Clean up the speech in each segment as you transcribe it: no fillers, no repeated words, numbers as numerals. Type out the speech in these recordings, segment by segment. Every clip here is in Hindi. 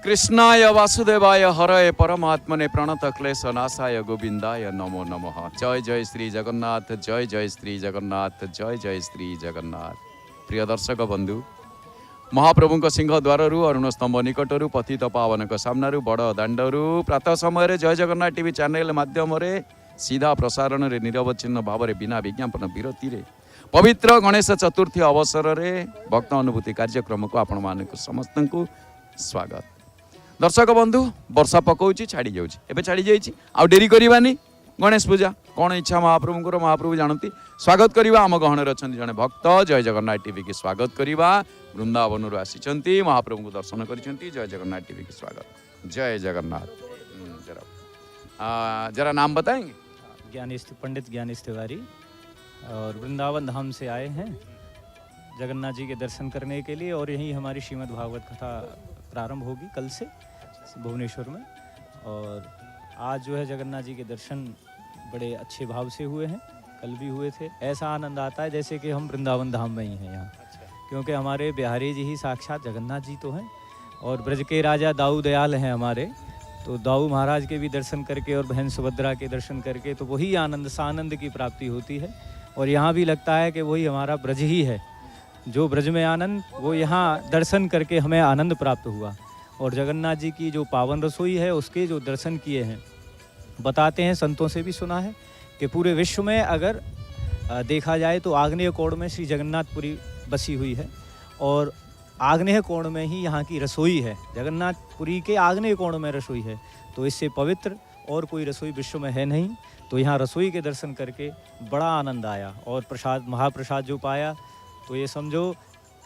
कृष्णाय वासुदेवाय हरये परमात्मने प्रणत क्लेश नाशाय गोविंदाय नमो नमः। जय जय श्री जगन्नाथ, जय जय श्री जगन्नाथ, जय जय श्री जगन्नाथ। प्रिय दर्शक बंधु, महाप्रभु सिंह द्वार अरुण स्तंभ निकटर पतित पावन सामना बड़ दाण्डरू प्रातः समय जय जगन्नाथ टीवी चैनल माध्यम सीधा प्रसारण में निरवच्छिन्न भाव में बिना विज्ञापन विरति पवित्र गणेश चतुर्थी अवसर में भक्त अनुभूति कार्यक्रम को आपण मान समस्त को स्वागत। दर्शक बंधु, वर्षा पकाउछि छाड़ी जाउछि, एबे छाड़ी जाइछि, आ डेरी करबानी। गणेश पूजा कौन इच्छा महाप्रभुंकर, महाप्रभु जानती। स्वागत करवा आम गहन अच्छा जड़े भक्त जय जगन्नाथ टीवी की स्वागत करवा वृंदावन आसी महाप्रभु को दर्शन कर। जय जगन्नाथ टीवी की स्वागत। जय जगन्नाथ। जरा नाम बताएंगे? पंडित ज्ञानेश तिवारी और वृंदावन धाम से आए हैं जगन्नाथ जी के दर्शन करने के लिए, और यहीं हमारी श्रीमद् भागवत कथा प्रारंभ होगी कल से भुवनेश्वर में। और आज जो है जगन्नाथ जी के दर्शन बड़े अच्छे भाव से हुए हैं, कल भी हुए थे। ऐसा आनंद आता है जैसे कि हम वृंदावन धाम में ही हैं यहाँ, क्योंकि हमारे बिहारी जी ही साक्षात जगन्नाथ जी तो हैं, और ब्रज के राजा दाऊ दयाल हैं हमारे। तो दाऊ महाराज के भी दर्शन करके और बहन सुभद्रा के दर्शन करके तो वही आनंद सानंद की प्राप्ति होती है। और यहाँ भी लगता है कि वही हमारा ब्रज ही है, जो ब्रज में आनंद वो यहाँ दर्शन करके हमें आनंद प्राप्त हुआ। और जगन्नाथ जी की जो पावन रसोई है उसके जो दर्शन किए हैं, बताते हैं, संतों से भी सुना है कि पूरे विश्व में अगर देखा जाए तो आग्नेय कोण में श्री जगन्नाथपुरी बसी हुई है, और आग्नेय कोण में ही यहाँ की रसोई है। जगन्नाथपुरी के आग्नेय कोण में रसोई है, तो इससे पवित्र और कोई रसोई विश्व में है नहीं। तो यहाँ रसोई के दर्शन करके बड़ा आनंद आया, और प्रसाद, महाप्रसाद जो पाया, तो ये समझो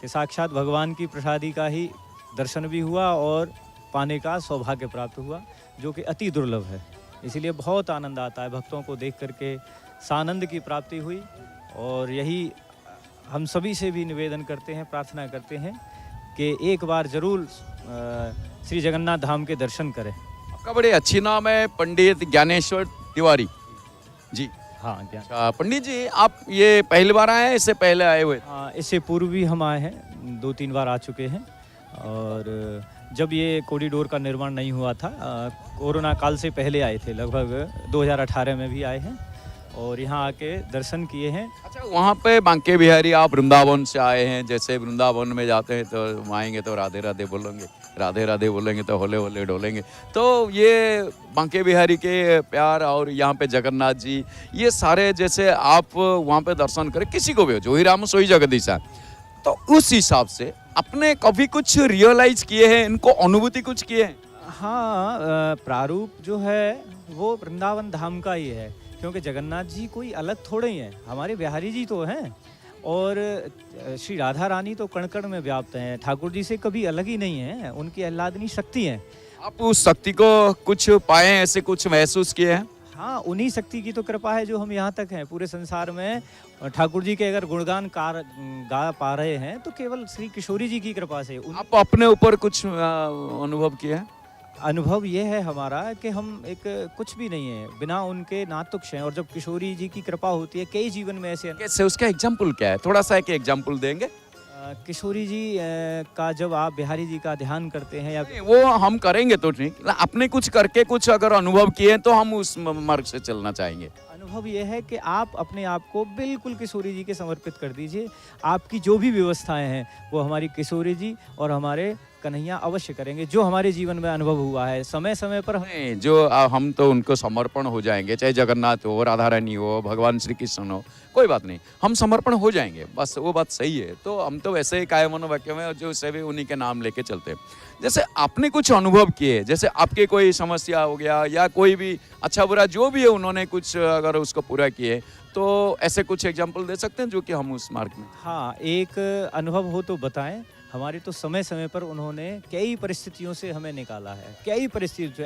कि साक्षात भगवान की प्रसादी का ही दर्शन भी हुआ और पाने का सौभाग्य प्राप्त हुआ, जो कि अति दुर्लभ है। इसलिए बहुत आनंद आता है भक्तों को देख करके, सानंद की प्राप्ति हुई। और यही हम सभी से भी निवेदन करते हैं, प्रार्थना करते हैं कि एक बार जरूर श्री जगन्नाथ धाम के दर्शन करें। आपका बड़े अच्छी नाम है, पंडित ज्ञानेश्वर तिवारी जी। हाँ, पंडित जी, आप ये पहली बार आए हैं, इससे पहले आए हुए? हाँ, इससे पूर्व भी हम आए हैं, 2-3 बार आ चुके हैं। और जब ये कॉरिडोर का निर्माण नहीं हुआ था, कोरोना काल से पहले आए थे, लगभग 2018 में भी आए हैं और यहाँ आके दर्शन किए हैं। अच्छा, वहाँ पे बांके बिहारी आप वृंदावन से आए हैं, जैसे वृंदावन में जाते हैं तो आएंगे तो राधे राधे बोलेंगे, राधे राधे बोलेंगे तो होले होले डोलेंगे। तो ये बांके बिहारी के प्यार और यहाँ पे जगन्नाथ जी, ये सारे जैसे आप वहाँ पे दर्शन करें, किसी को भी हो, जो ही राम सोई जगदीश, तो उस हिसाब से अपने कभी कुछ रियलाइज किए हैं, इनको अनुभूति कुछ किए हैं? हाँ, प्रारूप जो है वो वृंदावन धाम का ही है, क्योंकि जगन्नाथ जी कोई अलग थोड़े ही हैं, हमारे बिहारी जी तो हैं। और श्री राधा रानी तो कण कण में व्याप्त हैं, ठाकुर जी से कभी अलग ही नहीं हैं, उनकी आह्लादनी शक्ति हैं। आप उस शक्ति को कुछ पाए, ऐसे कुछ महसूस किए हैं? हाँ, उन्हीं शक्ति की तो कृपा है जो हम यहाँ तक हैं। पूरे संसार में ठाकुर जी के अगर गुणगान गा पा रहे हैं तो केवल श्री किशोरी जी की कृपा से। आप अपने ऊपर कुछ अनुभव किया है? अनुभव ये है हमारा कि हम एक कुछ भी नहीं है, बिना उनके नातुक्ष हैं। और जब किशोरी जी की कृपा होती है, कई जीवन में ऐसे। कैसे, उसका एग्जाम्पल क्या है? थोड़ा सा एक एग्जाम्पल देंगे? किशोरी जी का जब आप बिहारी जी का ध्यान करते हैं, या वो हम करेंगे तो ठीक, अपने कुछ करके कुछ अगर अनुभव किए तो हम उस मार्ग से चलना चाहेंगे। अनुभव यह है कि आप अपने आप को बिल्कुल किशोरी जी के समर्पित कर दीजिए। आपकी जो भी व्यवस्थाएं हैं वो हमारी किशोरी जी और हमारे कन्हैया अवश्य करेंगे, जो हमारे जीवन में अनुभव हुआ है समय समय पर। जो हम तो उनको समर्पण हो जाएंगे, चाहे जगन्नाथ हो, राधा रानी हो, भगवान श्री कृष्ण हो, कोई बात नहीं, हम समर्पण हो जाएंगे, बस वो बात सही है। तो हम तो वैसे ही काय मनोवाक्य में जो से भी उन्हीं के नाम लेके चलते हैं। जैसे आपने कुछ अनुभव किए, जैसे आपके कोई समस्या हो गया या कोई भी अच्छा बुरा जो भी है, उन्होंने कुछ अगर उसको पूरा किए, तो ऐसे कुछ एग्जाम्पल दे सकते हैं जो कि हम उस मार्ग में। हाँ, एक अनुभव हो तो बताएं। हमारे तो समय समय पर उन्होंने कई परिस्थितियों से हमें निकाला है, कई परिस्थितियों से।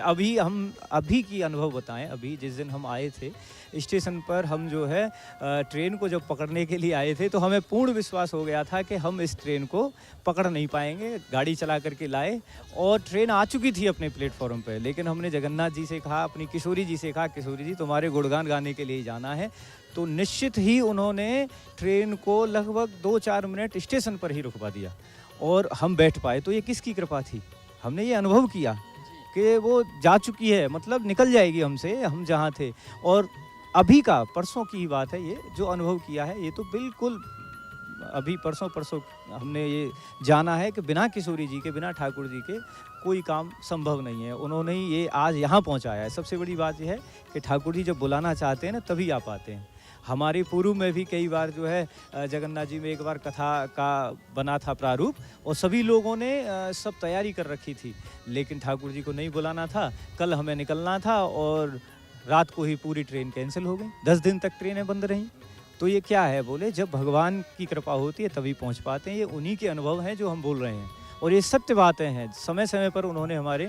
अभी की अनुभव बताएं। अभी जिस दिन हम आए थे स्टेशन पर, हम जो है ट्रेन को जब पकड़ने के लिए आए थे, तो हमें पूर्ण विश्वास हो गया था कि हम इस ट्रेन को पकड़ नहीं पाएंगे। गाड़ी चला करके लाए और ट्रेन आ चुकी थी अपने प्लेटफॉर्म पर, लेकिन हमने जगन्नाथ जी से कहा, अपनी किशोरी जी से कहा, किशोरी जी तुम्हारे गुणगान गाने के लिए जाना है, तो निश्चित ही उन्होंने ट्रेन को लगभग 2-4 मिनट स्टेशन पर ही रुकवा दिया और हम बैठ पाए। तो ये किसकी कृपा थी? हमने ये अनुभव किया कि वो जा चुकी है, मतलब निकल जाएगी हमसे, हम जहाँ थे। और अभी का परसों की ही बात है, ये जो अनुभव किया है ये तो बिल्कुल अभी परसों हमने ये जाना है कि बिना किशोरी जी के, बिना ठाकुर जी के कोई काम संभव नहीं है। उन्होंने ही ये आज यहाँ पहुँचाया है। सबसे बड़ी बात यह है कि ठाकुर जी जब बुलाना चाहते हैं ना तभी आ पाते हैं। हमारे पूर्व में भी कई बार जो है जगन्नाथ जी में एक बार कथा का बना था प्रारूप और सभी लोगों ने सब तैयारी कर रखी थी, लेकिन ठाकुर जी को नहीं बुलाना था। कल हमें निकलना था और रात को ही पूरी ट्रेन कैंसिल हो गई। 10 दिन तक ट्रेनें बंद रहीं। तो ये क्या है, बोले जब भगवान की कृपा होती है तभी पहुंच पाते हैं। ये उन्हीं के अनुभव हैं जो हम बोल रहे हैं और ये सत्य बातें हैं। समय समय पर उन्होंने हमारे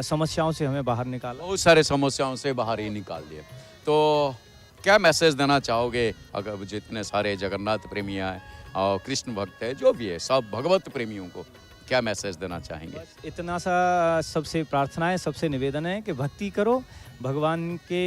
समस्याओं से हमें बाहर निकाला। बहुत सारे समस्याओं से बाहर ही निकाल दिए। तो क्या मैसेज देना चाहोगे अगर जितने सारे जगन्नाथ प्रेमी हैं और कृष्ण भक्त है, जो भी है, सब भगवत प्रेमियों को क्या मैसेज देना चाहेंगे? इतना सा सबसे प्रार्थना है, सबसे निवेदन है कि भक्ति करो, भगवान के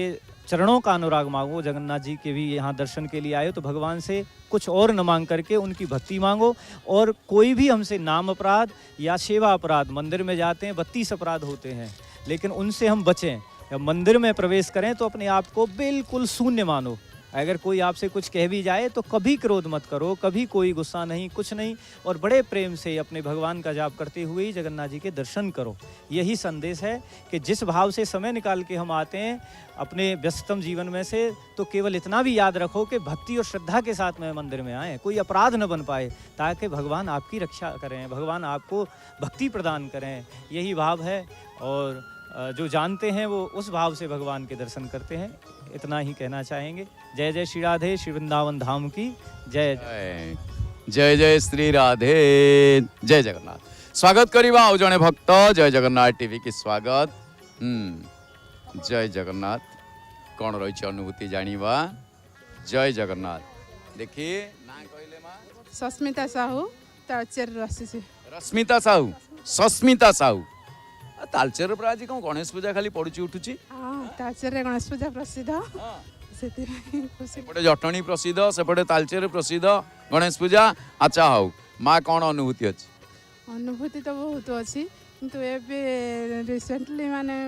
चरणों का अनुराग मांगो। जगन्नाथ जी के भी यहाँ दर्शन के लिए आए हो तो भगवान से कुछ और न मांग करके उनकी भक्ति मांगो। और कोई भी हमसे नाम अपराध या सेवा अपराध, मंदिर में जाते हैं 32 अपराध होते हैं, लेकिन उनसे हम बचें। जब मंदिर में प्रवेश करें तो अपने आप को बिल्कुल शून्य मानो। अगर कोई आपसे कुछ कह भी जाए तो कभी क्रोध मत करो, कभी कोई गुस्सा नहीं, कुछ नहीं, और बड़े प्रेम से अपने भगवान का जाप करते हुए ही जगन्नाथ जी के दर्शन करो। यही संदेश है कि जिस भाव से समय निकाल के हम आते हैं अपने व्यस्ततम जीवन में से, तो केवल इतना भी याद रखो कि भक्ति और श्रद्धा के साथ में मंदिर में आए, कोई अपराध न बन पाए, ताकि भगवान आपकी रक्षा करें, भगवान आपको भक्ति प्रदान करें। यही भाव है और जो जानते हैं वो उस भाव से भगवान के दर्शन करते हैं। इतना ही कहना चाहेंगे। जय जय श्री राधे, श्री वृंदावन धाम की जय। जय जय श्री राधे, जय जगन्नाथ। स्वागत करिबा आउ जने भक्त जय जगन्नाथ टीवी की स्वागत। जय जगन्नाथ। कौन रही अनुभूति जानिबा? जय जगन्नाथ। देखिए ना कहले मा सस्मिता साहू तालचेर आसी। रश्मिता साहू, सस्मिता साहू। तालचेर पर आज कौन गणेश पूजा खाली पड़ुची उठुची? हाँ, तालचेर गणेश पूजा प्रसिद्ध। सेपटे जटणी प्रसिद्ध, सेपटे तालचेर प्रसिद्ध गणेश पूजा। अच्छा हाउ माँ कौन अनुभूति अच्छी? अनुभूति तो बहुत अच्छी, किंतु एबे रिसेंटली माने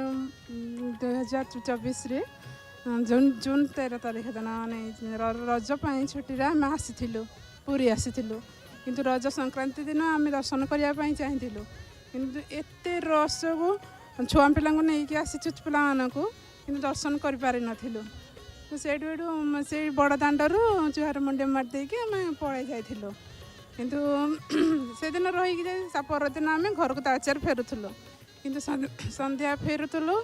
2024 रे जून 13 तारीख दिन माने रज पाई छुट्टी रे आम आसीथिलु, पुरी आसीथिलु, किंतु रज संक्रांति दिन आम दर्शन करने पाई चाहिथिलु, किंतु एते रस को छुआ पिला नहीं आसी पिला किंतु दर्शन कर पारि नथिलु। तो से बड़ दांडरू जुहार मुंडे मारदेक आम पड़े जाइलु, किंतु से दिन रही परदिन आम घर को तालचेर फेरुलु, किंतु संध्या फेरुलु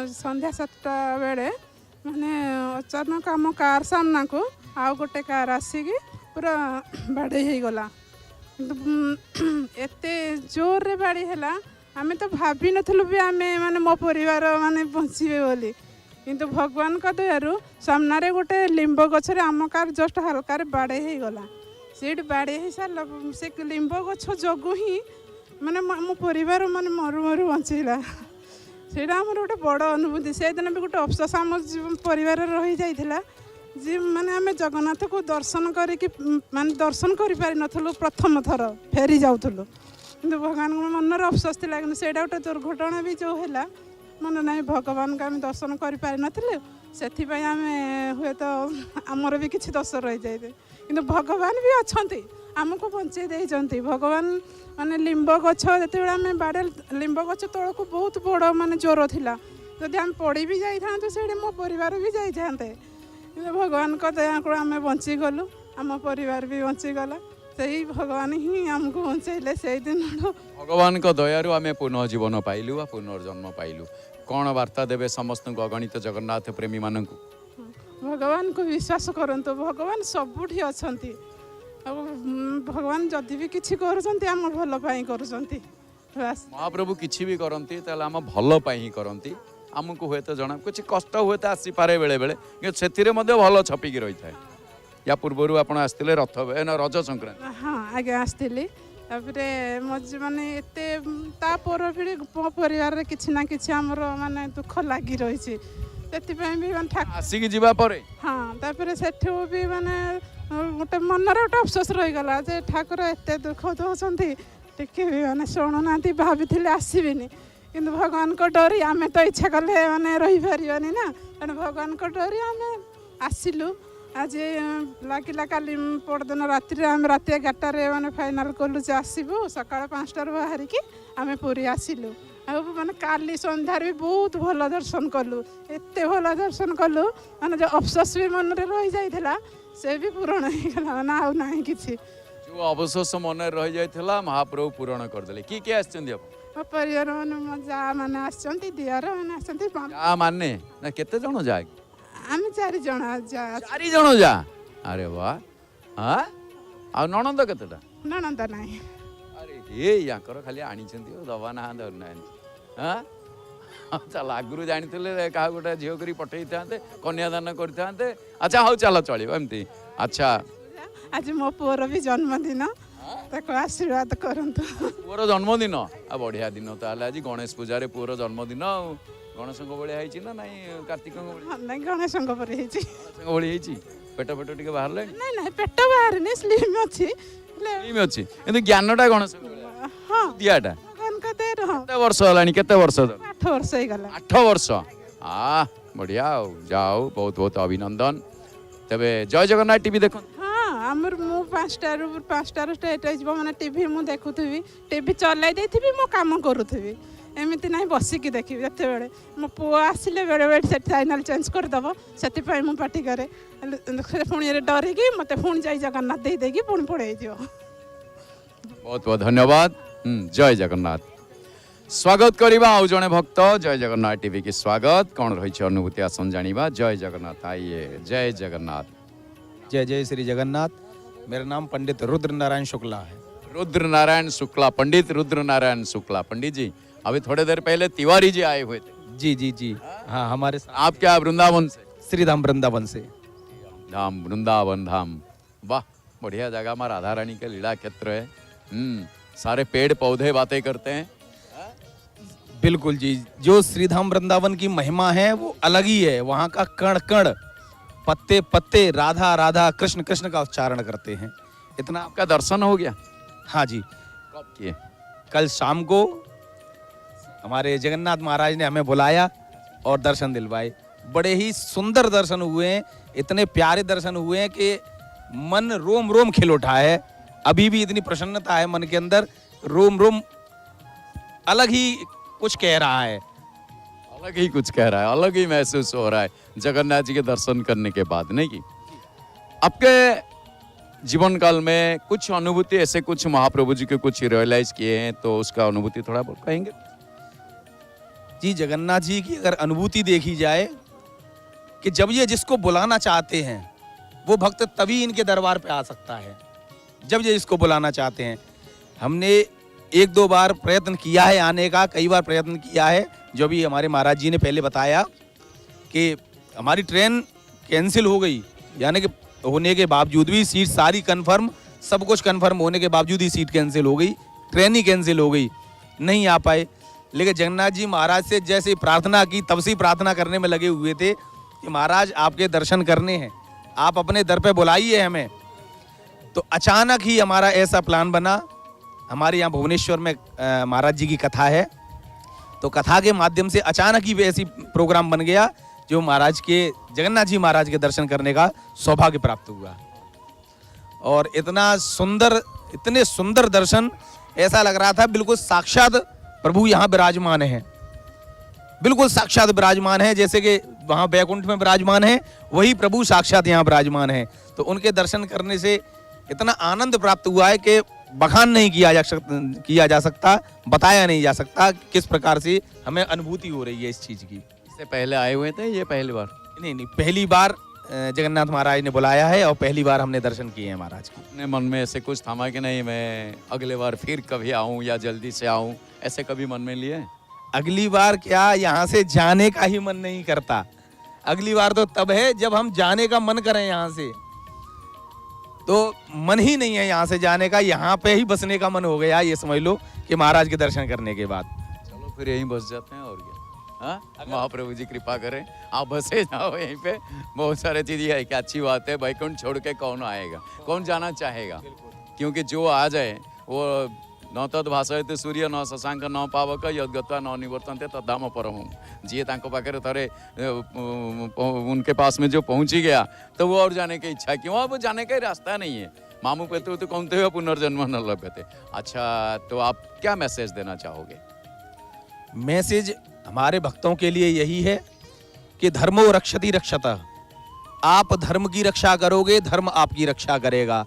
संध्या 7टा बेले माने अचानक आम कार सामना को आउ गोटे कार आसिकी पूरा बाड़े हो गला। एते जोर रे बाड़ी हैला, आमे तो भाभी नथलु भी आमे माने मो परिवार माने बंचिबे बोली, किंतु भगवान का दयारु सामना रे गोटे लिंब गछ रे आम कार जस्ट हल्का रे बाड़े हो गला। सेठ बाड़े हो सारा से लिंब गछ जगु ही माने मो परिवार माने मरु मरु बंचिला। सेटा हमर गोटे बड़ अनुभूति। से दिन भी गोटे अफसोस आम परिवार रही जाइथिला जी, माने आमे जगन्नाथ को दर्शन करके माने दर्शन करि पारि नथलु, प्रथम थर फेरी जाउथलु, किंतु भगवान मनर अफसोस थिला। किंतु सेटा गोटे दुर्घटना भी जो हैला मन ना भगवान को आम दर्शन कर पारि नथिलु, सेथिपई आमे हुए तो आमर भी किछि दोष रही जाए, किंतु भगवान भी अछंती आमको बंचे देइचंती। भगवान माने लिंब गछ जेते आम बाड़े लिंब गछ तल को बहुत बड़ माने जोर थिला, जदि आम पड़ी भी जाई थांतो सेठी मो परिवार भी जाई थांते, किंतु भगवान को दया को आम बंची गलु, आम परिवार भी बंची गला। सही भगवान ही आमको बंचैले। से दिन भगवान को दयारु आमे पुनर्जीवन पाइलु वा पुनर्जन्म पाइलु। कौन वार्ता देवे समस्त अगणित जगन्नाथ प्रेमी मानकु? भगवान को विश्वास करंतु, भगवान सबुठी अछंती। भगवान जदि भी किछि करछंती आम भल पाई करछंती। महाप्रभु किछि भी करंती ताले आम भल पाई ही करंती। आमको हुए तो जना कुछ कष्ट हुए तो आसी पारे बेले बेले, कि सेथिरे मध्ये भल छपिकी रही थाए। या पूर्व आपण आस्तिले रथ रज संक्रांति? हाँ आगे आस्तिली। तापरे मज माने एते ता पर भी परिवार रे किछि ना किछि हमरो माने दुख लागि रहिछि। ସେଥିପାଇଁ ବି ମାନେ ଠାକୁର ଆସିକି ଯିବା ପରେ ହଁ ତାପରେ ସେଠୁ ବି ମାନେ ଗୋଟେ ମନରେ ଗୋଟେ ଅଫସୋସ ରହିଗଲା ଯେ ଠାକୁର ଏତେ ଦୁଃଖ ଦେଉଛନ୍ତି ଟିକେ ବି ମାନେ ଶୁଣୁନାହାନ୍ତି। ଭାବିଥିଲେ ଆସିବିନି କିନ୍ତୁ ଭଗବାନଙ୍କ ଡୋରି ଆମେ ତ ଇଚ୍ଛା କଲେ ମାନେ ରହିପାରିବାନି ନା, ତେଣୁ ଭଗବାନଙ୍କ ଡୋରି ଆମେ ଆସିଲୁ। ଆଜି ଲାଗିଲା କାଲି ପରଦିନ ରାତିରେ ଆମେ ରାତି 11ଟାରେ ମାନେ ଫାଇନାଲ୍ କଲୁ ଯେ ଆସିବୁ, ସକାଳ 5ଟାରୁ ବାହାରିକି ଆମେ ପୁରୀ ଆସିଲୁ। ଆଉ ମାନେ କାଲି ସନ୍ଧ୍ୟାରେ ବି ବହୁତ ଭଲ ଦର୍ଶନ କଲୁ, ଏତେ ଭଲ ଦର୍ଶନ କଲୁ ମାନେ ଯେଉଁ ଅଫସୋସ ବି ମନରେ ରହିଯାଇଥିଲା ସେ ବି ପୂରଣ ହେଇଗଲା, ମାନେ ଆଉ ନାହିଁ କିଛି। ଯୋଉ ଅବଶୋଷ ମନରେ ରହିଯାଇଥିଲା ମହାପ୍ରଭୁ ପୂରଣ କରିଦେଲେ। କିଏ ଆସିଛନ୍ତି ଆପଣ? ମୋ ପରିବାର ମାନେ ମୋ ଯାଆ ମାନେ ଆସିଛନ୍ତି, ଦିଅର ମାନେ ଆସିଛନ୍ତି। ଯା ମାନେ ନା କେତେ ଜଣ ଯା? ଆମେ 4 ଜଣ ଯା। 4 ଜଣ ଯା। ଆରେ ବାଃ। ହଁ ଆଉ ନଣନ୍ଦ କେତେଟା? ନଣନ୍ଦ ନାହିଁ। ଆରେ ୟାଙ୍କର ଖାଲି ଆଣିଛନ୍ତି ଦବା ନା ଧରୁନାହାନ୍ତି। ହଁ ଚାଲ ଆଗରୁ ଜାଣିଥିଲେ କାହାକୁ ଗୋଟେ ଝିଅ କରି ପଠେଇଥାନ୍ତେ, କନ୍ୟାଦାନ କରିଥାନ୍ତେ। ଆଚ୍ଛା ହଉ ଚାଲ ଚଳିବ ଏମିତି। ଆଚ୍ଛା ଆଜି ମୋ ପୁଅର ବି ଜନ୍ମଦିନ, ତାକୁ ଆଶୀର୍ବାଦ କରନ୍ତୁ। ପୁଅର ଜନ୍ମଦିନ? ଆଉ ବଢିଆ ଦିନ ତାହେଲେ ଆଜି, ଗଣେଶ ପୂଜାରେ ପୁଅର ଜନ୍ମଦିନ। ଆଉ ଗଣେଶଙ୍କ ଭଳି ହେଇଛି ନା ନାଇଁ? କାର୍ତ୍ତିକଙ୍କ ଭଳି? ନାଇଁ ଗଣେଶଙ୍କ ପରେ ହେଇଛି। ଗଣେଶଙ୍କ ଭଳି ହେଇଛି? ପେଟ ଟିକେ ବାହାରିଲାଣି? ନାଇଁ ନାଇଁ ପେଟ ବାହାରିନି, ସ୍ଲିମ୍ ଅଛି। ସ୍ଲିମ୍ ଅଛି କିନ୍ତୁ ଜ୍ଞାନଟା ଗଣେଶଙ୍କ ଭଳିଆ। ହଁ ଦିଆଟା ଭଗବାନଙ୍କ ଦୟାରୁ। ହଁ କେତେ ବର୍ଷ ହେଲାଣି? କେତେ ବର୍ଷ? 8 ବର୍ଷ ହେଇଗଲା। 8 ବର୍ଷ। ବଢିଆ ଆଉ ଯାଉ, ବହୁତ ବହୁତ ଅଭିନନ୍ଦନ। ତେବେ ଜୟ ଜଗନ୍ନାଥ ଟିଭି ଦେଖନ୍ତୁ। ଆମର ମୁଁ 5ଟାରୁ ଷ୍ଟାର୍ଟ ହେଇଯିବ ମାନେ ଟିଭି ମୁଁ ଦେଖୁଥିବି, ଟିଭି ଚଲାଇ ଦେଇଥିବି, ମୁଁ କାମ କରୁଥିବି, ଏମିତି ନାହିଁ ବସିକି ଦେଖିବି। ଯେତେବେଳେ ମୋ ପୁଅ ଆସିଲେ ବେଳେବେଳେ ସେ ଚ୍ୟାନେଲ୍ ଚେଞ୍ଜ କରିଦେବ, ସେଥିପାଇଁ ମୁଁ ପାଟି କରେ। ସେ ପୁଣି ଡରିକି ମୋତେ ପୁଣି ଜୟ ଜଗନ୍ନାଥ ଦେଇକି ପୁଣି ପଳେଇଯିବ। ବହୁତ ବହୁତ ଧନ୍ୟବାଦ। ଜୟ ଜଗନ୍ନାଥ। ସ୍ୱାଗତ କରିବା ଆଉ ଜଣେ ଭକ୍ତ। ଜୟ ଜଗନ୍ନାଥ ଟିଭି କି ସ୍ୱାଗତ। କ'ଣ ରହିଛି ଅନୁଭୂତି ଆସନ ଜାଣିବା। ଜୟ जगन्नाथ। आइए जय जगन्नाथ। जय जय श्री जगन्नाथ। मेरा नाम पंडित रुद्र नारायण शुक्ला है। रुद्र नारायण शुक्ला, पंडित रुद्र नारायण शुक्ला। पंडित जी अभी थोड़ी देर पहले तिवारी जी आए हुए थे। जी जी जी हाँ, हमारे साथ आप क्या वृंदावन से? श्री धाम वृंदावन से। धाम वृंदावन धाम, वाह बढ़िया जगह में राधा रानी का लीला क्षेत्र है। सारे पेड़ पौधे बातें करते हैं। बिल्कुल जी, जो श्री धाम वृंदावन की महिमा है वो अलग ही है। वहाँ का कण कण, पत्ते पत्ते राधा राधा कृष्ण कृष्ण का उच्चारण करते हैं। इतना आपका दर्शन हो गया? हाँ जी, कब किए? कल शाम को हमारे जगन्नाथ महाराज ने हमें बुलाया और दर्शन दिलवाए। बड़े ही सुंदर दर्शन हुए हैं, इतने प्यारे दर्शन हुए हैं कि मन रोम रोम खिल उठा है। अभी भी इतनी प्रसन्नता है मन के अंदर, रोम रोम अलग ही कुछ कह रहा है। अलग ही कुछ कह रहा है, अलग ही महसूस हो रहा है जगन्नाथ जी के दर्शन करने के बाद, नहीं की? आपके जीवन काल में कुछ अनुभूति ऐसे कुछ महाप्रभु जी के कुछ रियलाइज किए हैं तो उसका अनुभूति थोड़ा बहुत कहेंगे? जी, जगन्नाथ जी की अगर अनुभूति देखी जाए कि जब ये जिसको बुलाना चाहते हैं वो भक्त तभी इनके दरबार पे आ सकता है, जब ये इसको बुलाना चाहते हैं। हमने 1-2 बार प्रयत्न किया है आने का, कई बार प्रयत्न किया है। जो भी हमारे महाराज जी ने पहले बताया कि हमारी ट्रेन कैंसिल हो गई, यानी कि होने के बावजूद भी सीट सारी कंफर्म, सब कुछ कंफर्म होने के बावजूद ही सीट कैंसिल हो गई, ट्रेन ही कैंसिल हो गई, नहीं आ पाए। लेकिन जगन्नाथ जी महाराज से जैसे प्रार्थना की तब से प्रार्थना करने में लगे हुए थे कि महाराज आपके दर्शन करने हैं, आप अपने दर पे बुलाइए हमें। तो अचानक ही हमारा ऐसा प्लान बना। हमारे यहाँ भुवनेश्वर में महाराज जी की कथा है, तो कथा के माध्यम से अचानक ही ऐसी प्रोग्राम बन गया जो महाराज के जगन्नाथ जी महाराज के दर्शन करने का सौभाग्य प्राप्त हुआ। और इतने सुंदर दर्शन, ऐसा लग रहा था बिल्कुल साक्षात प्रभु यहाँ विराजमान है, बिल्कुल साक्षात विराजमान है। जैसे कि वहाँ बैकुंठ में विराजमान है, वही प्रभु साक्षात यहाँ विराजमान है। तो उनके दर्शन करने से इतना आनंद प्राप्त हुआ है कि बखान नहीं किया जा सकता, बताया नहीं जा सकता किस प्रकार से हमें अनुभूति हो रही है इस चीज़ की। इससे पहले आए हुए थे ये पहली बार? नहीं, पहली बार जगन्नाथ महाराज ने बुलाया है और पहली बार हमने दर्शन किए हैं महाराज के। अपने मन में ऐसे कुछ थामा कि नहीं मैं अगले बार फिर कभी आऊं या जल्दी से आऊं, ऐसे कभी मन में लिए? अगली बार क्या, यहाँ से जाने का ही मन नहीं करता। अगली बार तो तब है जब हम जाने का मन करें यहाँ से, तो मन ही नहीं है यहाँ से जाने का, यहाँ पे ही बसने का मन हो गया, ये समझ लो कि महाराज के दर्शन करने के बाद। चलो फिर यहीं बस जाते हैं और क्या। हाँ, महाप्रभु जी कृपा करें, आप बसे जाओ यहीं पे। बहुत सारे चीज है कि अच्छी बात है, वैकुंठ छोड़ के कौन आएगा, कौन जाना चाहेगा? क्योंकि जो आ जाए वो न तद भाषयते सूर्य न शशांक न पावक यद्गत्वा न निवर्तन्ते तद्धाम परमम्। जिए तांको पाखरे थोड़े उनके पास में जो पहुंची गया तो वो और जाने की इच्छा, क्यों? अब जाने का ही रास्ता नहीं है। मामू पेतु तो कौनते हुए पुनर्जन्म न लभते। अच्छा, तो आप क्या मैसेज देना चाहोगे? मैसेज हमारे भक्तों के लिए यही है कि धर्मो रक्षति रक्षतः। आप धर्म की रक्षा करोगे, धर्म आपकी रक्षा करेगा।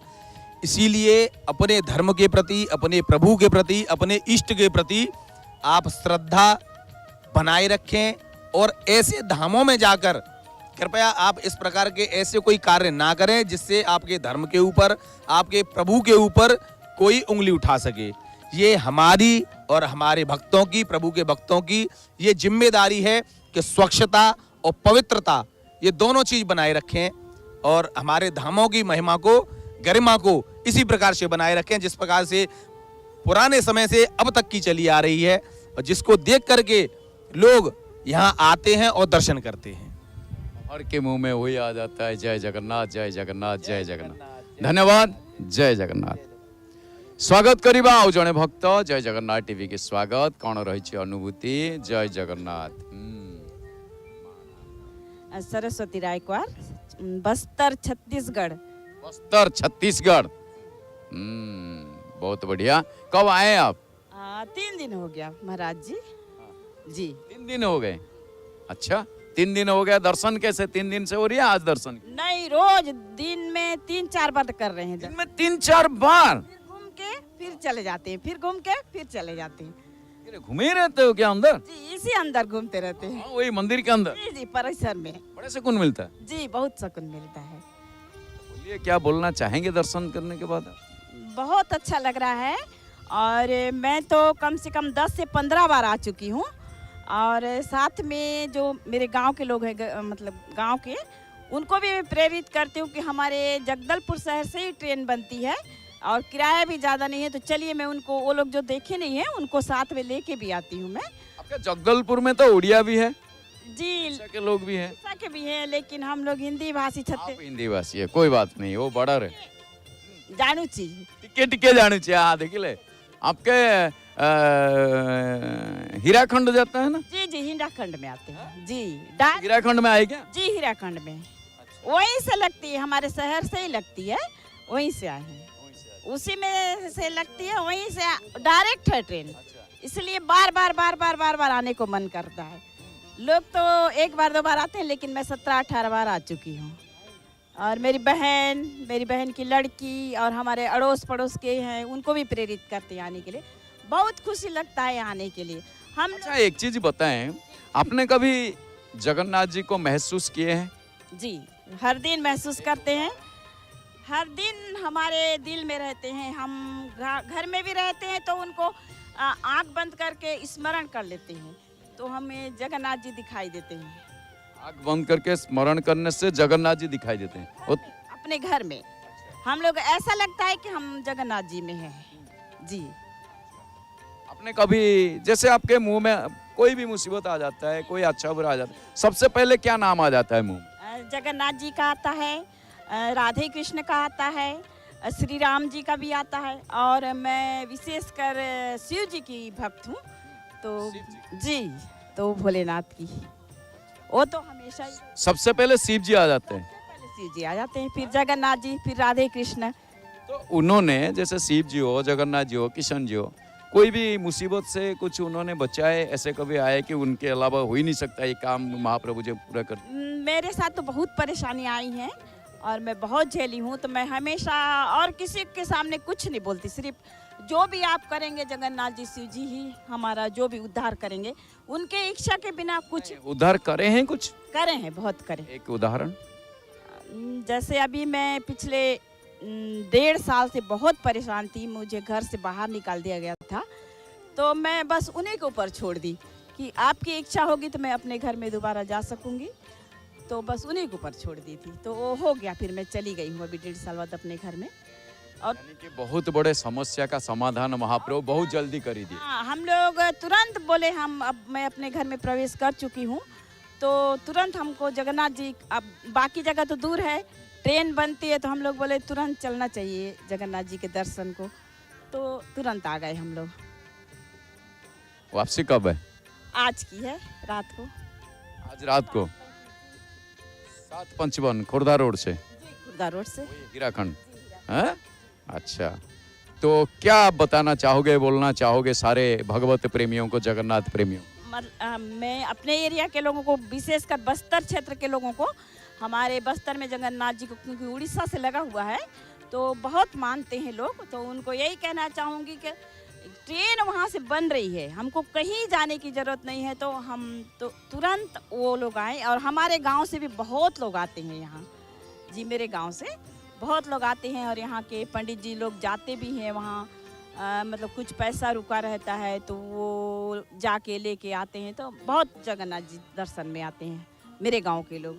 इसीलिए अपने धर्म के प्रति, अपने प्रभु के प्रति, अपने इष्ट के प्रति आप श्रद्धा बनाए रखें और ऐसे धामों में जाकर कृपया आप इस प्रकार के ऐसे कोई कार्य ना करें जिससे आपके धर्म के ऊपर, आपके प्रभु के ऊपर कोई उंगली उठा सके। ये हमारी और हमारे भक्तों की, प्रभु के भक्तों की ये जिम्मेदारी है कि स्वच्छता और पवित्रता ये दोनों चीज बनाए रखें और हमारे धामों की महिमा को, गरिमा को इसी प्रकार से बनाए रखें जिस प्रकार से पुराने समय से अब तक की चली आ रही है और जिसको देख करके लोग यहाँ आते हैं और दर्शन करते हैं। हर के मुंह में वही आ जाता है, जय जगन्नाथ, जय जगन्नाथ, जय जगन्नाथ। धन्यवाद, जय जगन्नाथ। स्वागत करिबा आउ जने भक्त। जय जगन्नाथ टीवी के स्वागत। कौन रही अनुभूति? जय जगन्नाथ। सरस्वती रायकवार, बस्तर छत्तीसगढ़। बस्तर छत्तीसगढ़। बहुत बढ़िया। कब आए आप? 3 दिन हो गया महाराज जी। जी 3 दिन हो गए। अच्छा, 3 दिन हो गया। दर्शन कैसे 3 दिन से हो रही है? आज दर्शन नहीं, रोज दिन में 3-4 बार कर रहे हैं। दिन में 3-4 बार घूम के फिर चले जाते हैं, फिर घूम के फिर चले जाते हैं। घूमे रहते हो क्या अंदर? जी, इसी अंदर घूमते रहते हैं। वही मंदिर के अंदर? जी जी, परिसर में। बड़े सुकून मिलता है। जी, बहुत सुकून मिलता है। बोलिए, क्या बोलना चाहेंगे दर्शन करने के बाद? बहुत अच्छा लग रहा है और मैं तो कम से कम 10 से 15 बार आ चुकी हूँ और साथ में जो मेरे गांव के लोग हैं, मतलब गांव के, उनको भी मैं प्रेरित करती हूँ कि हमारे जगदलपुर शहर से ही ट्रेन बनती है और किराया भी ज़्यादा नहीं है, तो चलिए मैं उनको, वो लोग जो देखे नहीं है उनको साथ में लेके भी आती हूँ मैं। आपके जगदलपुर में तो उड़िया भी है जी, के लोग भी हैं, उड़ीसा के भी हैं, लेकिन हम लोग हिंदी भाषी छत्तीस। आप हिंदी भाषी है, कोई बात नहीं, वो बड़ा रहे। जानू ची टिके टिके जानू चाहिए। हाँ देखिए, आपके हीराखंड जाता है ना? जी जी, हीराखंड में आते हैं जी। हीराखंड में आए क्या? जी, हीराखंड में वहीं से लगती है, हमारे शहर से ही लगती है, वहीं से आए हैं। उसी में से लगती है, वहीं से डायरेक्ट है ट्रेन, इसलिए बार बार आने को मन करता है। लोग तो 1 बार 2 बार आते हैं, लेकिन मैं 17-18 बार आ चुकी हूँ। और मेरी बहन की लड़की और हमारे अड़ोस पड़ोस के हैं, उनको भी प्रेरित करते हैं आने के लिए। बहुत खुशी लगता है आने के लिए। हम अच्छा, एक चीज बताएं, आपने कभी जगन्नाथ जी को महसूस किए हैं? जी, हर दिन महसूस करते हैं, हर दिन हमारे दिल में रहते हैं। हम घर में भी रहते हैं तो उनको आंख बंद करके स्मरण कर लेते हैं, तो हमें जगन्नाथ जी दिखाई देते हैं। आंख बंद करके स्मरण करने से जगन्नाथ जी दिखाई देते हैं अपने घर में। हम लोग, ऐसा लगता है कि हम जगन्नाथ जी में हैं। जी, आपने कभी, जैसे आपके मुंह में कोई भी मुसीबत आ जाता है, कोई अच्छा बुरा आ जाता है, सबसे पहले क्या नाम आ जाता है मुंह में? जगन्नाथ जी का आता है, राधे कृष्ण का आता है, श्री राम जी का भी आता है, और मैं विशेषकर शिव जी की भक्त हूँ, तो जी, तो भोलेनाथ की, वो तो हमेशा ही। सबसे पहले शिव जी आ जाते हैं? पहले शिव जी आ जाते हैं, फिर जगन्नाथ जी, फिर राधे कृष्ण। तो उन्होंने, जैसे शिव जी हो, जगन्नाथ जी हो, किशन जी हो, कोई भी मुसीबत से कुछ उन्होंने बचाए, ऐसे कभी आए कि उनके अलावा हो ही नहीं सकता ये काम महाप्रभु जी पूरा कर? मेरे साथ तो बहुत परेशानी आई है और मैं बहुत झेली हूँ, तो मैं हमेशा और किसी के सामने कुछ नहीं बोलती, सिर्फ जो भी आप करेंगे जगन्नाथ जी, शिव जी ही हमारा जो भी उद्धार करेंगे, उनके इच्छा के बिना कुछ। उद्धार करे हैं? कुछ करे हैं, बहुत करे। एक उदाहरण? जैसे अभी मैं पिछले 1.5 साल से बहुत परेशान थी, मुझे घर से बाहर निकाल दिया गया था, तो मैं बस उन्हीं के ऊपर छोड़ दी कि आपकी इच्छा होगी तो मैं अपने घर में दोबारा जा सकूंगी, तो बस उन्हीं के ऊपर छोड़ दी थी, तो वो हो गया। फिर मैं चली गई हूँ अभी 1.5 साल बाद अपने घर में, और यानी कि बहुत बड़े समस्या का समाधान महाप्रभु बहुत जल्दी कर ही दिए। हाँ, हम लोग तुरंत बोले हम अब मैं अपने घर में प्रवेश कर चुकी हूँ, तो तुरंत हमको जगन्नाथ जी, अब बाकी जगह तो दूर है, ट्रेन बनती है तो हम लोग बोले तुरंत चलना चाहिए जगन्नाथ जी के दर्शन को, तो तुरंत आ गए हम लोग। वापसी कब है? आज की है, रात को। आज रात को 755 खुर्दा रोड से, खुर्दा रोड से। हीराखंड है। अच्छा, तो क्या आप बताना चाहोगे, बोलना चाहोगे सारे भगवत प्रेमियों को, जगन्नाथ प्रेमियों? मैं अपने एरिया के लोगों को, विशेषकर बस्तर क्षेत्र के लोगों को, हमारे बस्तर में जगन्नाथ जी को क्योंकि उड़ीसा से लगा हुआ है तो बहुत मानते हैं लोग, तो उनको यही कहना चाहूँगी कि ट्रेन वहाँ से बन रही है, हमको कहीं जाने की ज़रूरत नहीं है, तो हम तो तुरंत वो लोग आए। और हमारे गांव से भी बहुत लोग आते हैं यहाँ जी, मेरे गांव से बहुत लोग आते हैं और यहाँ के पंडित जी लोग जाते भी हैं वहाँ, मतलब कुछ पैसा रुका रहता है तो वो जाके लेके आते हैं, तो बहुत जगन्नाथ जी दर्शन में आते हैं मेरे गांव के लोग।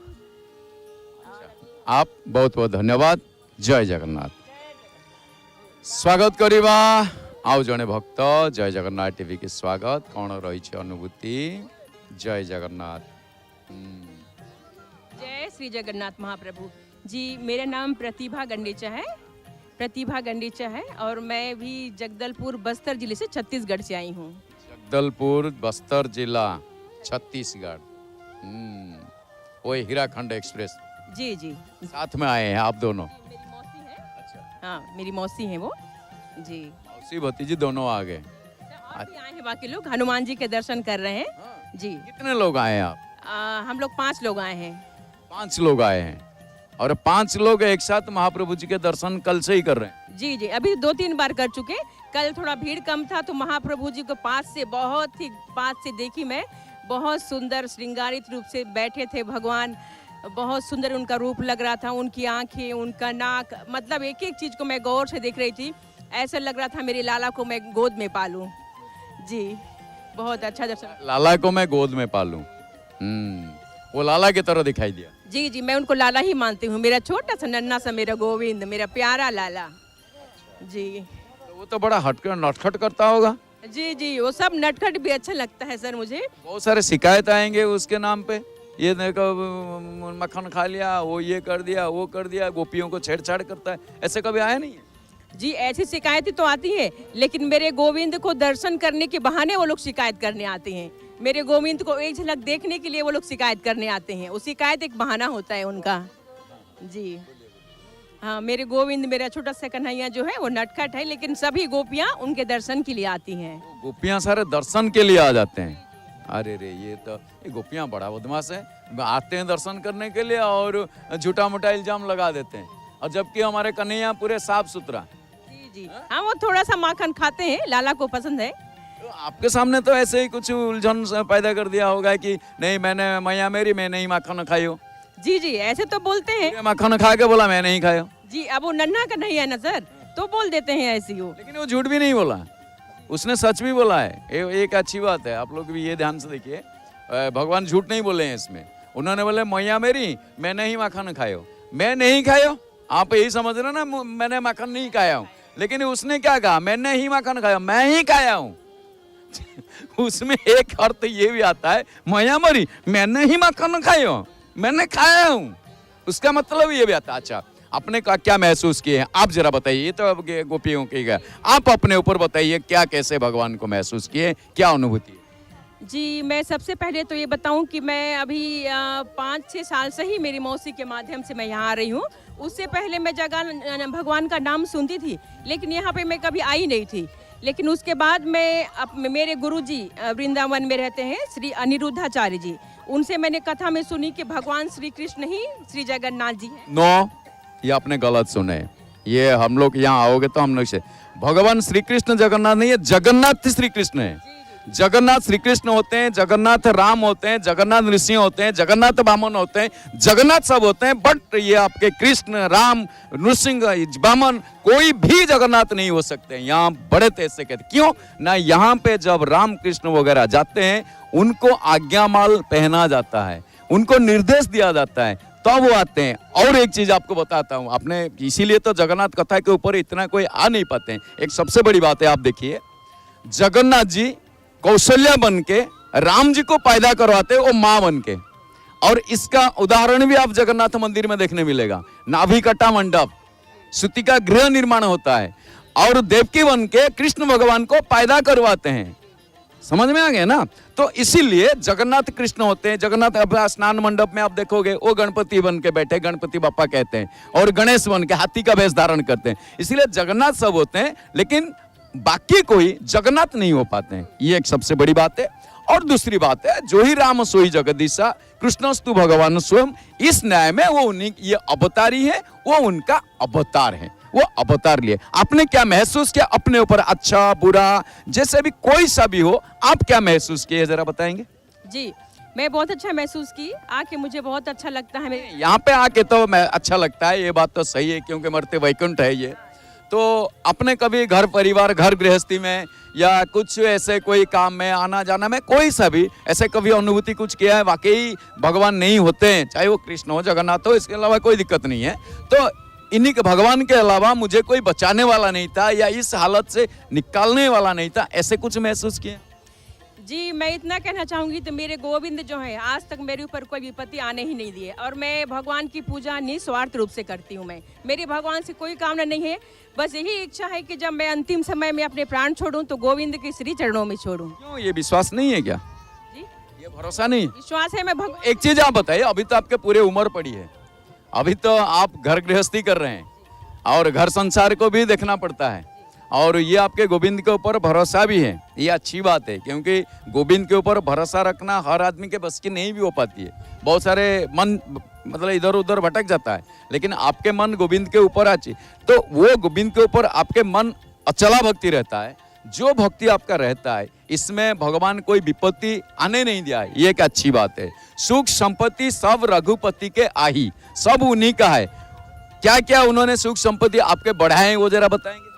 आप बहुत बहुत धन्यवाद। जय जगन्नाथ। स्वागत करिबा आउ जने भक्त। जय जगन्नाथ टीवी के स्वागत। कौन रही अनुभूति? जय जगन्नाथ। जय श्री जगन्नाथ महाप्रभु जी। मेरा नाम प्रतिभा गंडेचा है, प्रतिभा गंडेचा है, और मैं भी जगदलपुर बस्तर जिले से छत्तीसगढ़ से आई हूँ। जगदलपुर बस्तर जिला छत्तीसगढ़। वही हीराखंड एक्सप्रेस जी जी साथ में आए हैं आप दोनों? मेरी मौसी है। अच्छा, हाँ मेरी मौसी है वो जी। मौसी भतीजी दोनों आ गए। और भी आए हैं बाकी लोग, हनुमान जी के दर्शन कर रहे हैं जी। कितने लोग आए हैं आप? हम लोग 5 लोग आए हैं। 5 लोग आए हैं और 5 लोग एक साथ महाप्रभु जी के दर्शन कल से ही कर रहे हैं? जी जी, अभी 2-3 बार कर चुके। कल थोड़ा भीड़ कम था तो महाप्रभु जी को पास से, बहुत ही पास से देखी मैं। बहुत सुंदर श्रृंगारित रूप से बैठे थे भगवान, बहुत सुंदर उनका रूप लग रहा था, उनकी आंखें, उनका नाक, मतलब एक एक चीज को मैं गौर से देख रही थी। ऐसा लग रहा था मेरे लाला को मैं गोद में पालूं जी। बहुत अच्छा दर्शन। लाला को मैं गोद में पालूं। वो लाला की तरह दिखाई दिया। जी जी, मैं उनको लाला ही मानती हूँ। मेरा छोटा सा नन्ना सा मेरा गोविंद, मेरा प्यारा लाला जी। तो वो तो बड़ा हटकर नटखट करता होगा। जी जी, वो सब नटखट भी अच्छा लगता है सर मुझे। बहुत सारे शिकायत आएंगे उसके नाम पे, ये देखो मक्खन खा लिया, वो ये कर दिया, वो कर दिया, गोपियों को छेड़छाड़ करता है। ऐसे कभी आया नहीं है? जी ऐसी शिकायतें तो आती है, लेकिन मेरे गोविंद को दर्शन करने के बहाने वो लोग शिकायत करने आते हैं। मेरे गोविंद को एक झलक देखने के लिए वो लोग शिकायत करने आते हैं। वो शिकायत एक बहाना होता है उनका जी। हाँ, मेरे गोविंद, मेरा छोटा सा कन्हैया जो है वो नटखट है, लेकिन सभी गोपियाँ उनके दर्शन के लिए आती हैं। गोपियां सारे दर्शन के लिए आ जाते हैं। अरे रे, ये गोपियां बड़ा बदमाश है। आते हैं दर्शन करने के लिए और झूठा मोटा इल्जाम लगा देते हैं, और जबकि हमारे कन्हैया पूरे साफ सुथरा। जी जी, हाँ वो थोड़ा सा माखन खाते हैं, लाला को पसंद है। तो आपके सामने तो ऐसे ही कुछ उलझन पैदा कर दिया होगा कि नहीं, मैंने मैया मेरी, मैं नहीं माखन खाई हो। जी जी, ऐसे तो बोलते हैं। माखन खा के बोला मैं नहीं खाया जी। अब वो नन्हा का नहीं है ना सर, तो बोल देते हैं ऐसी हो। लेकिन वो झूठ भी नहीं बोला, उसने सच भी बोला है। एक अच्छी बात है, आप लोग भी ये ध्यान से देखिए, भगवान झूठ नहीं बोले हैं इसमें। उन्होंने बोले मैया मेरी, मैं नहीं माखन खायो, मैं नहीं खायो। आप यही समझ रहे ना, मैंने माखन नहीं खाया हूँ। लेकिन उसने क्या कहा? मैंने ही माखन खाया, मैं ही खाया हूँ। उसमें एक अर्थ ये भी आता है, मैया मरी, मैंने ही माखन खायो, मैंने खाया हूँ। उसका मतलब ये भी आता है। अच्छा, आपने क्या महसूस किए हैं आप जरा बताइए। ये तो अब गोपियों की गया, आप अपने ऊपर बताइए, क्या कैसे भगवान को महसूस किए, क्या अनुभूति है? जी, मैं सबसे पहले तो ये बताऊं कि मैं अभी 5-6 साल से ही मेरी मौसी के माध्यम से मैं यहाँ आ रही हूँ। उससे पहले मैं जगह भगवान का नाम सुनती थी, लेकिन यहाँ पे मैं कभी आई नहीं थी। लेकिन उसके बाद मैं मेरे गुरुजी वृंदावन में रहते हैं, श्री अनिरुद्धाचार्य जी, उनसे मैंने कथा में सुनी कि भगवान श्री कृष्ण ही श्री जगन्नाथ जी हैं। नो, ये आपने गलत सुने। ये हम लोग यहाँ आओगे तो हम लोग से भगवान श्री कृष्ण जगन्नाथ नहीं है, जगन्नाथ श्री कृष्ण है। जगन्नाथ श्री कृष्ण होते हैं, जगन्नाथ राम होते हैं, जगन्नाथ नृसिंह होते हैं, जगन्नाथ वामन होते हैं, जगन्नाथ सब होते हैं। बट ये आपके कृष्ण, राम, नृसिंह, वामन कोई भी जगन्नाथ नहीं हो सकते। यहाँ बड़े तेज से कहते, क्यों ना, यहाँ पे जब राम कृष्ण वगैरह जाते हैं उनको आज्ञामाल पहना जाता है, उनको निर्देश दिया जाता है, तब वो आते हैं। और एक चीज आपको बताता हूँ, आपने इसीलिए तो जगन्नाथ कथा के ऊपर इतना कोई आ नहीं पाते हैं। एक सबसे बड़ी बात है, आप देखिए जगन्नाथ जी कौशल्या बन के राम जी को पैदा करवाते वो माँ बन के। और इसका उदाहरण भी आप जगन्नाथ मंदिर में देखने मिलेगा। नाभिकटा मंडप, सूती का गृह निर्माण होता है और देवकी बन के कृष्ण भगवान को पैदा करवाते हैं। समझ में आ गया ना? तो इसीलिए जगन्नाथ कृष्ण होते हैं। जगन्नाथ अब स्नान मंडप में आप देखोगे वो गणपति बन के बैठे, गणपति बापा कहते हैं, और गणेश बन के हाथी का वेश धारण करते हैं। इसीलिए जगन्नाथ सब होते हैं, लेकिन बाकी कोई जगन्नाथ नहीं हो पाते हैं। ये एक सबसे बड़ी बात है। और दूसरी बात है, जो ही राम सोई जगदीशा कृष्णस्तु भगवान स्वयं, इस न्याय में वो उन्हीं ये अवतारी है, वो उनका अवतार है, वो अवतार लिए। आपने क्या महसूस किया अपने ऊपर, अच्छा बुरा जैसे भी कोई सा भी हो, आप क्या महसूस किए जरा बताएंगे? जी, मैं बहुत अच्छा महसूस की, आके मुझे बहुत अच्छा लगता है। यहाँ पे आके तो मैं अच्छा लगता है, ये बात तो सही है, क्योंकि मरते वैकुंठ है ये। तो अपने कभी घर परिवार, घर गृहस्थी में या कुछ ऐसे कोई काम में आना जाना में कोई सा भी ऐसे कभी अनुभूति कुछ किया है वाकई भगवान नहीं होते हैं, चाहे वो कृष्ण हो जगन्नाथ हो, इसके अलावा कोई दिक्कत नहीं है। तो इन्हीं के भगवान के अलावा मुझे कोई बचाने वाला नहीं था या इस हालत से निकालने वाला नहीं था, ऐसे कुछ महसूस किया? जी, मैं इतना कहना चाहूँगी तो मेरे गोविंद जो है आज तक मेरे ऊपर कोई विपत्ति आने ही नहीं दिए, और मैं भगवान की पूजा निस्वार्थ रूप से करती हूँ। मैं मेरी भगवान से कोई कामना नहीं है, बस यही इच्छा है कि जब मैं अंतिम समय में अपने प्राण छोड़ूं तो गोविंद के श्री चरणों में छोड़ूं। क्यों, ये विश्वास नहीं है क्या? जी, ये भरोसा नहीं? विश्वास है। मैं भगवान, एक चीज आप बताइए, अभी तो आपके पूरे उम्र पड़ी है, अभी तो आप घर गृहस्थी कर रहे हैं और घर संसार को भी देखना पड़ता है, और ये आपके गोविंद के ऊपर भरोसा भी है। ये अच्छी बात है, क्योंकि गोविंद के ऊपर भरोसा रखना हर आदमी के बस की नहीं भी हो पाती है। बहुत सारे मन मतलब इधर उधर भटक जाता है, लेकिन आपके मन गोविंद के ऊपर आची, तो वो गोविंद के ऊपर आपके मन अचला भक्ति रहता है। जो भक्ति आपका रहता है, इसमें भगवान कोई विपत्ति आने नहीं दिया है, ये एक अच्छी बात है। सुख संपत्ति सब रघुपति के आही, सब उन्हीं का है। क्या क्या उन्होंने सुख संपत्ति आपके बढ़ाए हैं, वो जरा बताएंगे?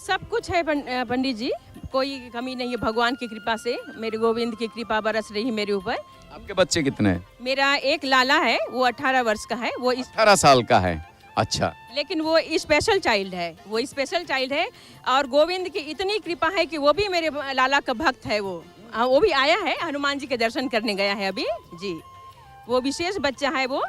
सब कुछ है पंडित जी, कोई कमी नहीं है। भगवान की कृपा से, मेरे गोविंद की कृपा बरस रही मेरे ऊपर। आपके बच्चे कितने हैं? मेरा एक लाला है, वो 18 वर्ष का है, वो 18 साल का है। अच्छा, लेकिन वो स्पेशल चाइल्ड है, वो स्पेशल चाइल्ड है। और गोविंद की इतनी कृपा है कि वो भी मेरे लाला का भक्त है। वो भी आया है, हनुमान जी के दर्शन करने गया है अभी जी। वो विशेष बच्चा है वो,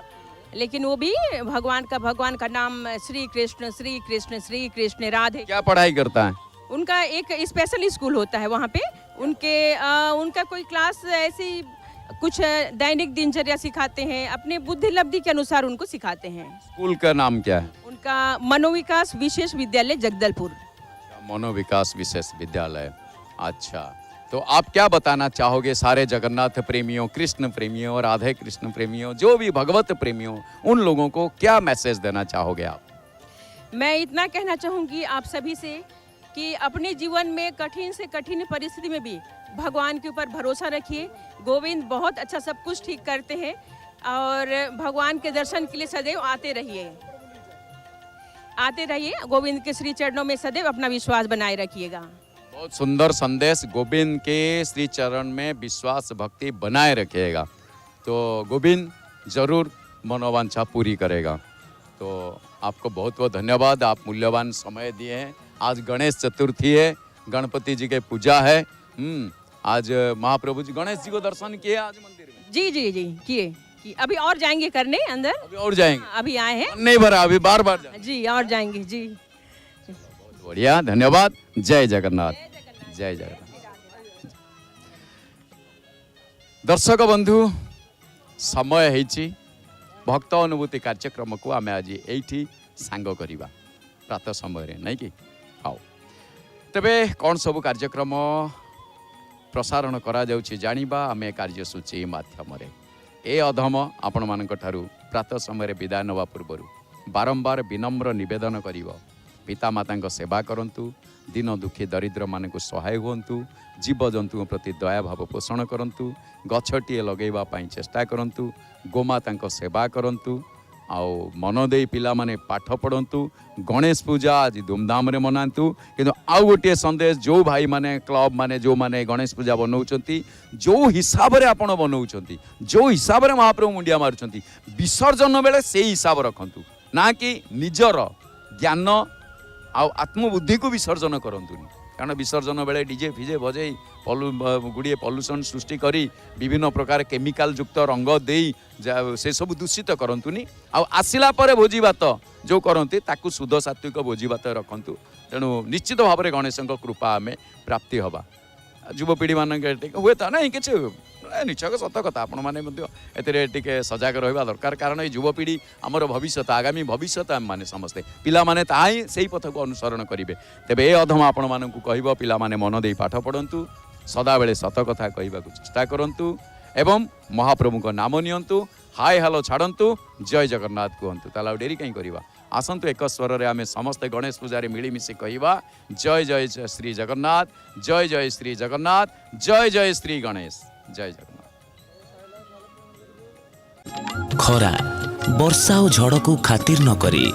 लेकिन वो भी भगवान का नाम श्री कृष्ण श्री कृष्ण श्री कृष्ण राधे। क्या पढ़ाई करता है? उनका एक स्पेशल स्कूल होता है वहाँ पे, उनका कोई क्लास ऐसी कुछ दैनिक दिनचर्या सिखाते हैं, अपने बुद्धि लब्धि के अनुसार उनको सिखाते हैं। स्कूल का नाम क्या है? उनका मनोविकास विशेष विद्यालय जगदलपुर। मनोविकास विशेष विद्यालय। अच्छा, तो आप क्या बताना चाहोगे सारे जगन्नाथ प्रेमियों, कृष्ण प्रेमियों, राधे कृष्ण प्रेमियों, जो भी भगवत प्रेमियों, उन लोगों को क्या मैसेज देना चाहोगे आप? मैं इतना कहना चाहूँगी आप सभी से कि अपने जीवन में कठिन से कठिन परिस्थिति में भी भगवान के ऊपर भरोसा रखिए। गोविंद बहुत अच्छा सब कुछ ठीक करते हैं, और भगवान के दर्शन के लिए सदैव आते रहिए। गोविंद के श्री चरणों में सदैव अपना विश्वास बनाए रखिएगा। बहुत सुंदर संदेश, गोविंद के श्री चरण में विश्वास भक्ति बनाए रखिएगा तो गोविंद जरूर मनोवांछा पूरी करेगा। तो आपको बहुत बहुत धन्यवाद, आप मूल्यवान समय दिए हैं। आज गणेश चतुर्थी है, गणपति जी के पूजा है। आज महाप्रभु जी गणेश जी को दर्शन किए आज मंदिर में? जी किए। अभी और जाएंगे करने अंदर, अभी और जाएंगे? अभी आए हैं, नहीं भरा, अभी बार बार जाएंगे। जी और जाएंगे जी। बहुत बढ़िया, धन्यवाद। जय जगन्नाथ, जय जगन्नाथ। दर्शक बंधु, समय है भक्त अनुभूति कार्यक्रम को आम आज ये सांग करवा प्रातः समय नहीं कि आओ तेबे कौन सब कार्यक्रम प्रसारण करा जाउछि जानिबा आमे कार्यसूची माध्यम ए अधम आपण मानक ठारू प्रातः समय विदाय नवा पूर्व बारंबार विनम्र निवेदन करिवो पिता माता सेवा करंतु, दिन दुखी दरिद्र मानक सहाय हुंतु, जीवजंतु प्रति दया भाव पोषण करंतु, गछटिए लगेबा पई चेष्टा करंतु, गोमाता सेवा करंतु, आओ मन दे पिला माने पाठ पढ़ंतु गणेश पूजा आज धूमधाम रे मनातु किंतु आउ गोटे संदेश जो भाई माने क्लब माने जो माने गणेश पूजा बनाउछंती जो हिसाब रे आपण बनाउछंती जो हिसाब रे महाप्रभु मुंडिया मारुछंती विसर्जन बेले से हिसाब रखंतु ना कि निजर ज्ञान आउ आत्मबुद्धि को विसर्जन करंतुनी कारण विसर्जन बेले डीजे फिजे बजे गुड़िए पल्यूशन सृष्टि करी विभिन्न प्रकार केमिकल युक्त रंग देई से सब दूषित करंतुनी आसिला परे भोजी भात जो करंती ताकू शुद्ध सात्विक भोजी भात रखंतु तेणु निश्चित भाव में गणेश कृपा आमे प्राप्ति हवा युवपीढ़ी मान हुए तो ना कि निश्चय सत कथा आपण मैंने सजग रहा दरकार कारण ये युवपीढ़ी आमर भविष्य आगामी भविष्य आम मैंने समस्ते पिला माने ताही से पथ को अनुसरण करेंगे तेबे ए अधम आपण मानक कह पिला माने मन दे पाठ पढ़ंतु सदाबेले सत कथा कहवा चेष्टा करंतु एवं महाप्रभु को नाम नियंतु हाय हालो छाड़ंतु जय जगन्नाथ कहतु ताला डेरी कहीं करवा आसंतु एक स्वर रे आमे समस्त गणेश पूजा मिलीमिशि कहवा जय जय श्री जगन्नाथ जय जय श्री जगन्नाथ जय जय श्री गणेश जय जगन्नाथ। खरा वर्षा और झड़ को खातिर न करी